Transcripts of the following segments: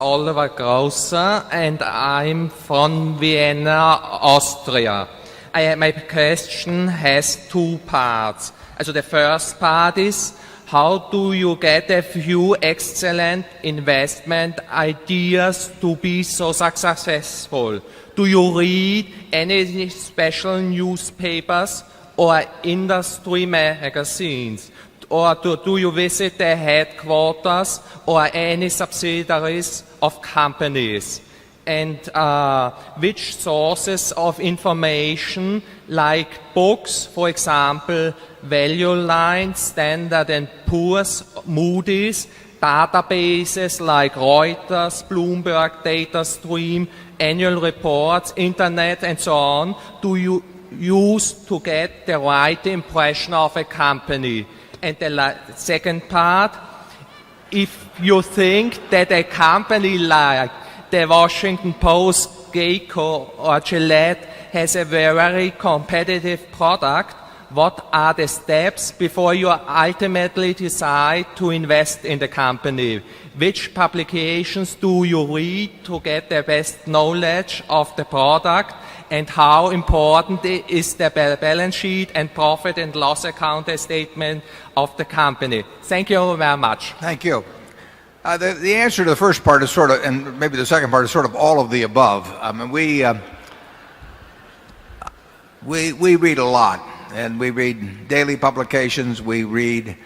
Oliver Grosser, and I'm from Vienna, Austria. My question has two parts. Also the first part is, how do you get a few excellent investment ideas to be so successful? Do you read any special newspapers or industry magazines? Or do you visit the headquarters or any subsidiaries of companies? And which sources of information, like books, for example, Value Line, Standard & Poor's, Moody's, databases like Reuters, Bloomberg, DataStream, annual reports, internet, and so on, do you use to get the right impression of a company? And the second part, if you think that a company like the Washington Post, Geico, or Gillette has a very competitive product, what are the steps before you ultimately decide to invest in the company? Which publications do you read to get the best knowledge of the product? And how important is the balance sheet and profit and loss account statement of the company? Thank you very much. Thank you. The answer to the first part is sort of, and maybe the second part is sort of all of the above. I mean, we read a lot, and we read daily publications, we read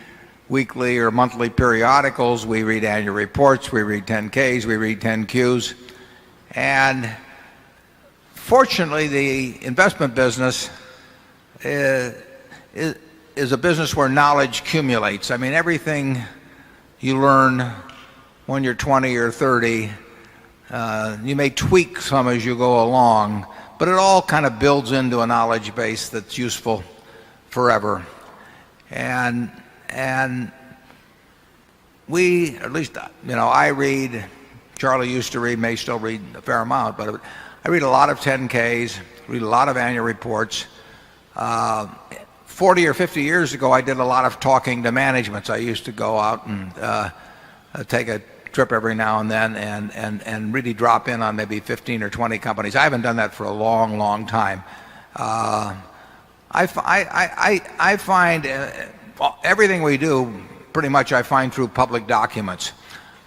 weekly or monthly periodicals, we read annual reports, we read 10Ks, we read 10Qs. And fortunately, the investment business is a business where knowledge accumulates. I mean, everything you learn when you're 20 or 30, you may tweak some as you go along, but it all kind of builds into a knowledge base that's useful forever. And we, at least, I read, Charlie used to read, may still read a fair amount, but I read a lot of 10Ks, read a lot of annual reports. 40 or 50 years ago, I did a lot of talking to managements. I used to go out and take a trip every now and then and really drop in on maybe 15 or 20 companies. I haven't done that for a long, long time. I find everything we do, pretty much I find through public documents.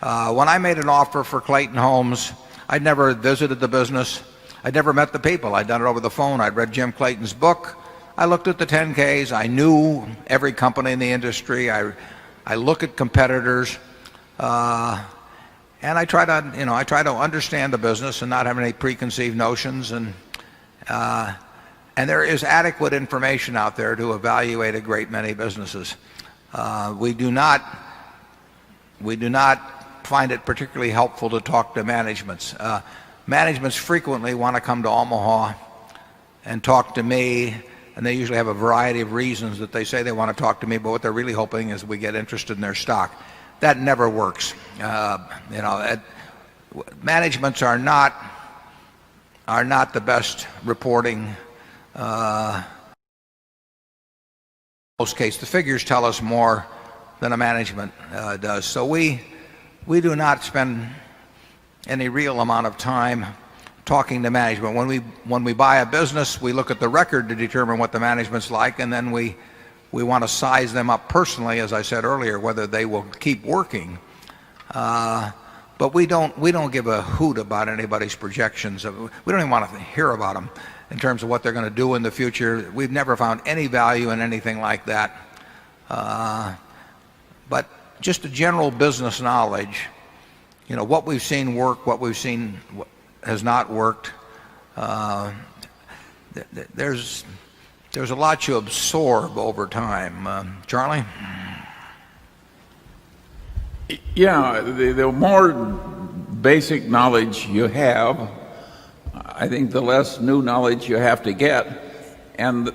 When I made an offer for Clayton Homes, I'd never visited the business. I'd never met the people. I'd done it over the phone. I'd read Jim Clayton's book. I looked at the 10Ks. I knew every company in the industry. I look at competitors. And I try to understand the business and not have any preconceived notions. And there is adequate information out there to evaluate a great many businesses. We do not find it particularly helpful to talk to managements. Managements frequently want to come to Omaha and talk to me, and they usually have a variety of reasons that they say they want to talk to me, but what they're really hoping is we get interested in their stock. That never works. Managements are not the best reporting. In most cases, the figures tell us more than a management does. So we do not spend any real amount of time talking to management. When we buy a business, we look at the record to determine what the management's like, and then we want to size them up personally, as I said earlier, whether they will keep working. But we don't give a hoot about anybody's projections. We don't even want to hear about them in terms of what they're going to do in the future. We've never found any value in anything like that. But just a general business knowledge, what we've seen work, what we've seen has not worked. There's a lot you absorb over time. Charlie? Yeah, the more basic knowledge you have, I think the less new knowledge you have to get. And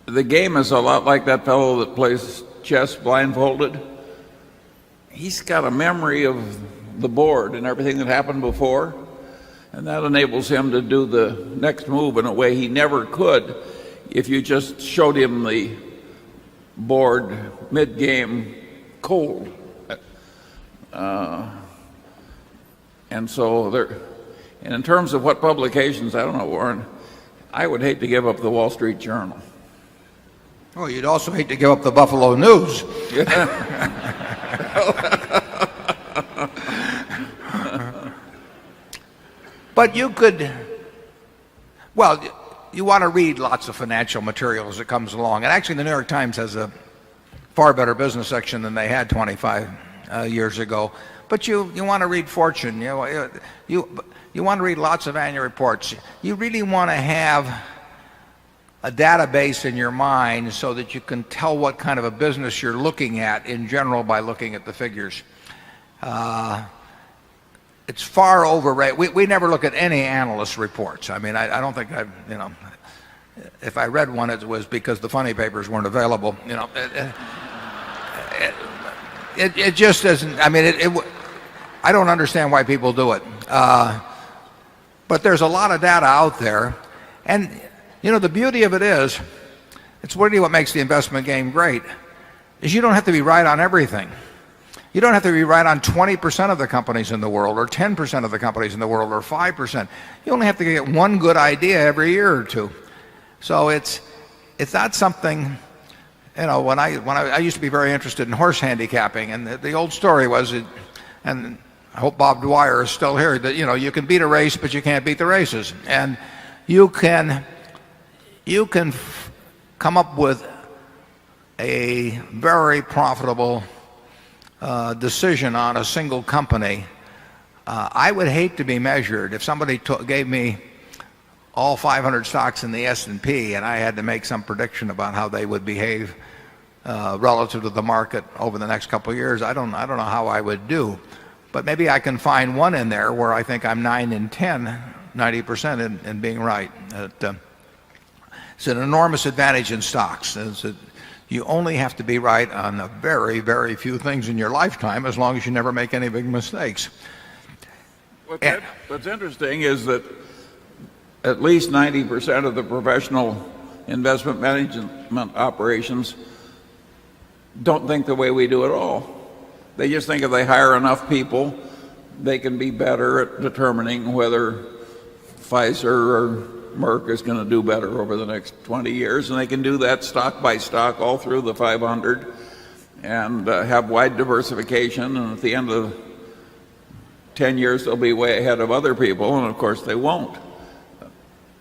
the game is a lot like that fellow that plays chess blindfolded. He's got a memory of the board and everything that happened before, and that enables him to do the next move in a way he never could if you just showed him the board mid-game cold. And so and in terms of what publications, I don't know, Warren, I would hate to give up the Wall Street Journal. Oh, you'd also hate to give up the Buffalo News. But you could, well, you want to read lots of financial material as it comes along. And actually, the New York Times has a far better business section than they had 25 years ago. But you want to read Fortune. You want to read lots of annual reports. You really want to have a database in your mind so that you can tell what kind of a business you're looking at in general by looking at the figures. It's far overrated. We never look at any analyst reports. I mean, I don't think if I read one, it was because the funny papers weren't available. It just doesn't. I mean, I don't understand why people do it. But there's a lot of data out there, and the beauty of it is, it's really what makes the investment game great, is you don't have to be right on everything. You don't have to be right on 20% of the companies in the world, or 10% of the companies in the world, or 5%. You only have to get one good idea every year or two. So it's not something, when I used to be very interested in horse handicapping, and the old story was, and I hope Bob Dwyer is still here, that you can beat a race, but you can't beat the races. And you can come up with a very profitable decision on a single company. I would hate to be measured if somebody gave me all 500 stocks in the S&P and I had to make some prediction about how they would behave relative to the market over the next couple of years. I don't know how I would do, but maybe I can find one in there where I think I'm 9 in 10, 90% in being right. It's an enormous advantage in stocks. You only have to be right on a very, very few things in your lifetime, as long as you never make any big mistakes. What's interesting is that at least 90% of the professional investment management operations don't think the way we do at all. They just think if they hire enough people, they can be better at determining whether Pfizer or Merck is going to do better over the next 20 years, and they can do that stock by stock all through the 500 and have wide diversification, and at the end of 10 years they'll be way ahead of other people, and of course they won't.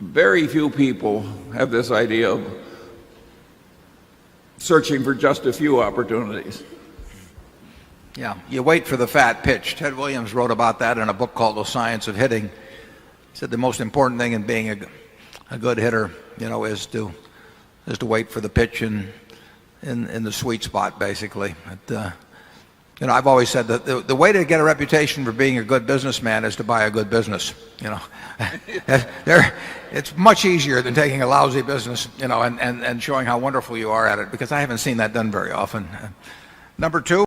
Very few people have this idea of searching for just a few opportunities. Yeah, you wait for the fat pitch. Ted Williams wrote about that in a book called The Science of Hitting. He said the most important thing in being a good hitter, is to wait for the pitch in the sweet spot, basically. I've always said that the way to get a reputation for being a good businessman is to buy a good business. It's much easier than taking a lousy business, and showing how wonderful you are at it, because I haven't seen that done very often. Number two.